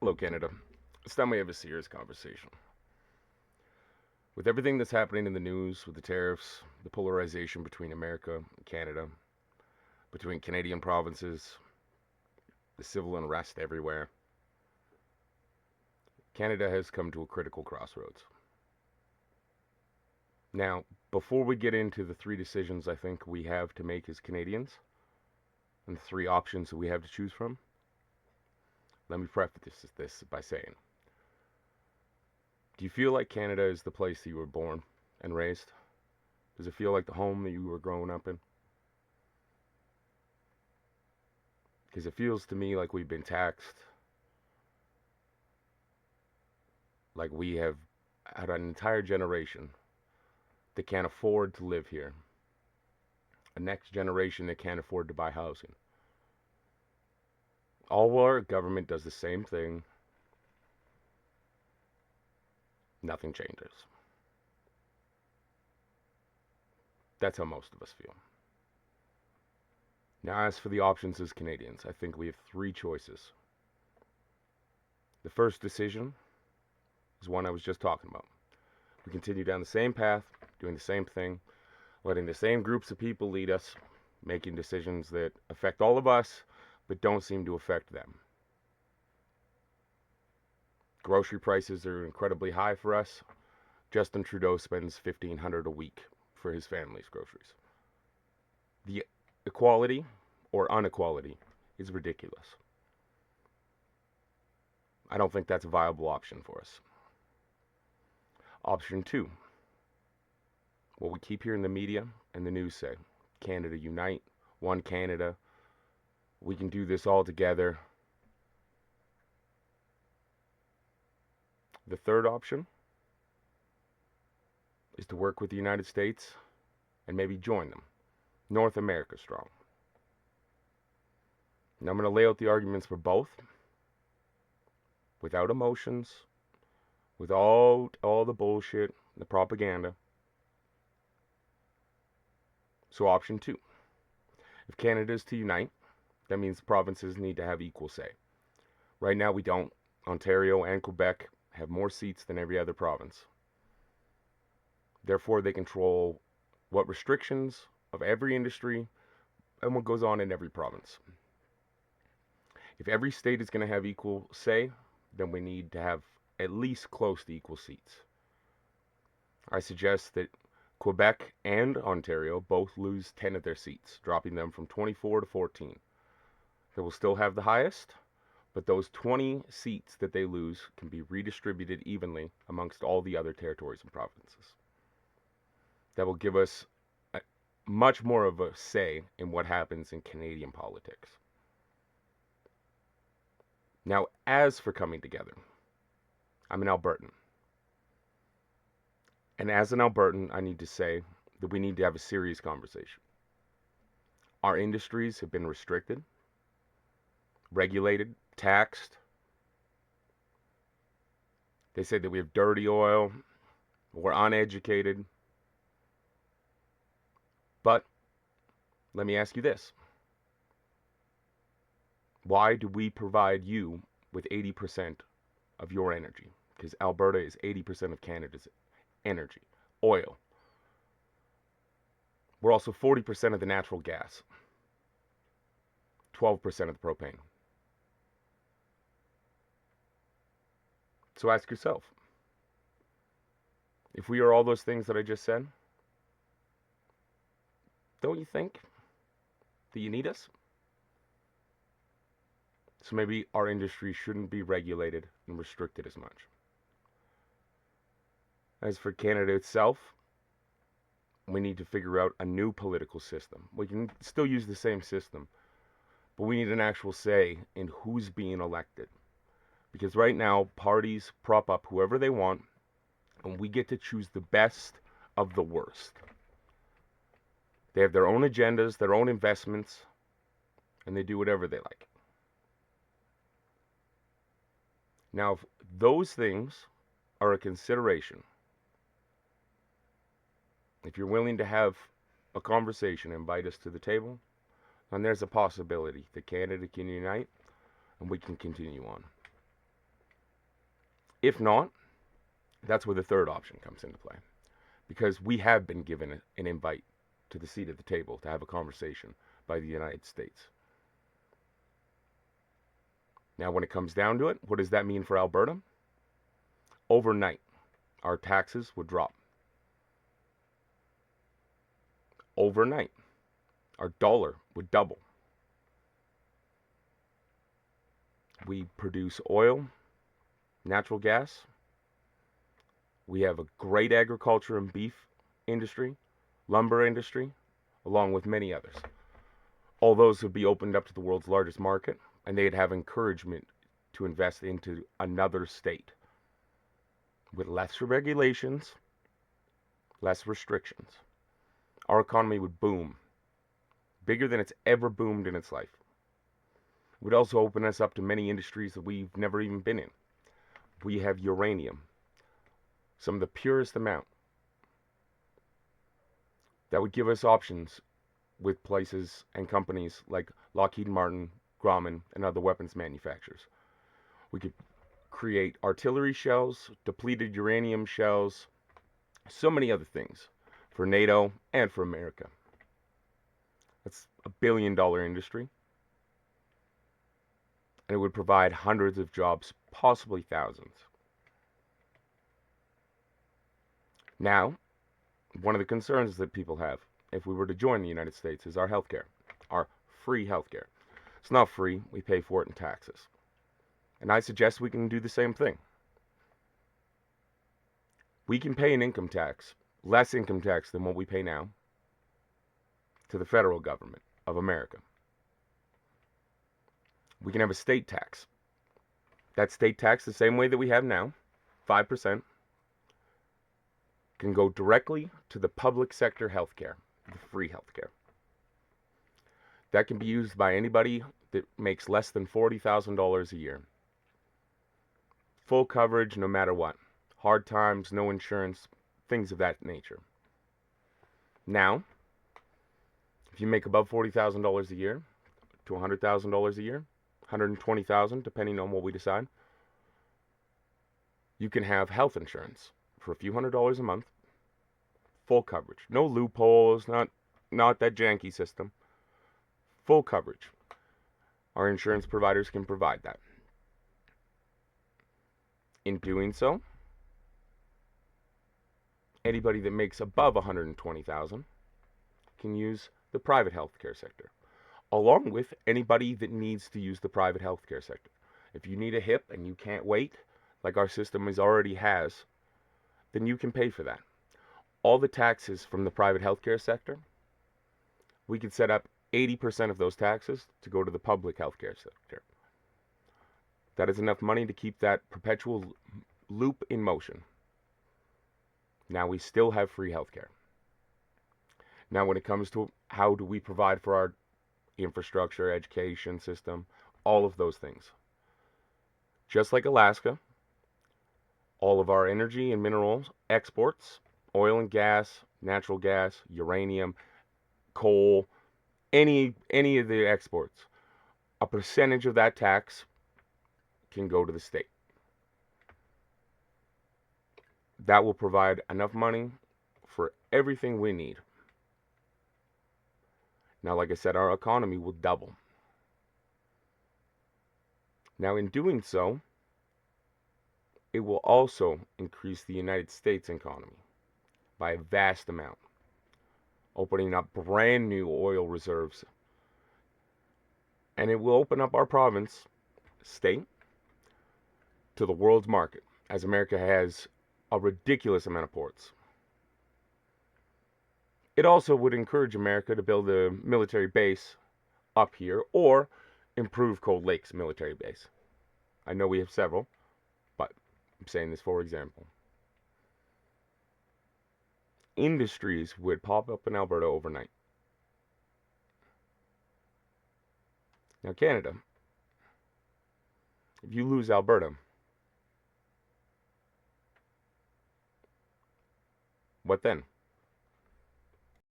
Hello, Canada. It's time we have a serious conversation. With everything that's happening in the news, with the tariffs, the polarization between America and Canada, between Canadian provinces, the civil unrest everywhere, Canada has come to a critical crossroads. Now, before we get into the three decisions I think we have to make as Canadians, and the three options that we have to choose from, let me preface this by saying, do you feel like Canada is the place that you were born and raised? Does it feel like the home that you were growing up in? Because it feels to me like we've been taxed, like we have had an entire generation that can't afford to live here, a next generation that can't afford to buy housing. All our government does the same thing, nothing changes. That's how most of us feel. Now, as for the options as Canadians, I think we have three choices. The first decision is one I was just talking about. We continue down the same path, doing the same thing, letting the same groups of people lead us, making decisions that affect all of us but don't seem to affect them. Grocery prices are incredibly high for us. Justin Trudeau spends $1,500 a week for his family's groceries. The equality or inequality is ridiculous. I don't think that's a viable option for us. Option two, what we keep hearing the media and the news say, Canada unite, one Canada, we can do this all together. The third option is to work with the United States and maybe join them. North America strong. Now I'm going to lay out the arguments for both without emotions, without all the bullshit, the propaganda. So option two, if Canada is to unite, that means the provinces need to have equal say. Right now we don't. Ontario and Quebec have more seats than every other province. Therefore, they control what restrictions of every industry and what goes on in every province. If every state is going to have equal say, then we need to have at least close to equal seats. I suggest that Quebec and Ontario both lose 10 of their seats, dropping them from 24 to 14. They will still have the highest, but those 20 seats that they lose can be redistributed evenly amongst all the other territories and provinces. That will give us much more of a say in what happens in Canadian politics. Now, as for coming together, I'm an Albertan. And as an Albertan, I need to say that we need to have a serious conversation. Our industries have been restricted, regulated, taxed. They say that we have dirty oil, we're uneducated. But let me ask you this. Why do we provide you with 80% of your energy? Because Alberta is 80% of Canada's energy, oil. We're also 40% of the natural gas, 12% of the propane. So ask yourself, if we are all those things that I just said, don't you think that you need us? So maybe our industry shouldn't be regulated and restricted as much. As for Canada itself, we need to figure out a new political system. We can still use the same system, but we need an actual say in who's being elected. Because right now, parties prop up whoever they want, and we get to choose the best of the worst. They have their own agendas, their own investments, and they do whatever they like. Now, if those things are a consideration, if you're willing to have a conversation, invite us to the table, then there's a possibility that Canada can unite and we can continue on. If not, that's where the third option comes into play. Because we have been given an invite to the seat at the table to have a conversation by the United States. Now, when it comes down to it, what does that mean for Alberta? Overnight, our taxes would drop. Overnight, our dollar would double. We produce oil, natural gas. We have a great agriculture and beef industry, lumber industry, along with many others. All those would be opened up to the world's largest market, and they'd have encouragement to invest into another state with less regulations, less restrictions. Our economy would boom, bigger than it's ever boomed in its life. It would also open us up to many industries that we've never even been in. We have uranium, some of the purest amount. That would give us options with places and companies like Lockheed Martin, Grumman, and other weapons manufacturers. We could create artillery shells, depleted uranium shells, so many other things for NATO and for America. That's a billion-dollar industry. And it would provide hundreds of jobs, possibly thousands. Now, one of the concerns that people have if we were to join the United States is our healthcare, our free healthcare. It's not free, we pay for it in taxes. And I suggest we can do the same thing. We can pay an income tax, less income tax than what we pay now, to the federal government of America. We can have a state tax. That state tax, the same way that we have now, 5%, can go directly to the public sector healthcare, the free healthcare. That can be used by anybody that makes less than $40,000 a year. Full coverage no matter what. Hard times, no insurance, things of that nature. Now, if you make above $40,000 a year to $100,000 a year, $120,000 depending on what we decide, you can have health insurance for a few $100s a month, full coverage, no loopholes, not that janky system, full coverage. Our insurance providers can provide that. In doing so, anybody that makes above $120,000 can use the private healthcare sector, along with anybody that needs to use the private healthcare sector. If you need a hip and you can't wait, like our system already has, then you can pay for that. All the taxes from the private healthcare sector, we could set up 80% of those taxes to go to the public healthcare sector. That is enough money to keep that perpetual loop in motion. Now we still have free healthcare. Now when it comes to how do we provide for our infrastructure, education system, all of those things. Just like Alaska, all of our energy and minerals exports, oil and gas, natural gas, uranium, coal, any of the exports, a percentage of that tax can go to the state. That will provide enough money for everything we need. Now, like I said, our economy will double. Now, in doing so, it will also increase the United States economy by a vast amount, opening up brand new oil reserves. And it will open up our province, state, to the world's market, as America has a ridiculous amount of ports. It also would encourage America to build a military base up here or improve Cold Lake's military base. I know we have several, but I'm saying this for example. Industries would pop up in Alberta overnight. Now, Canada, if you lose Alberta, what then?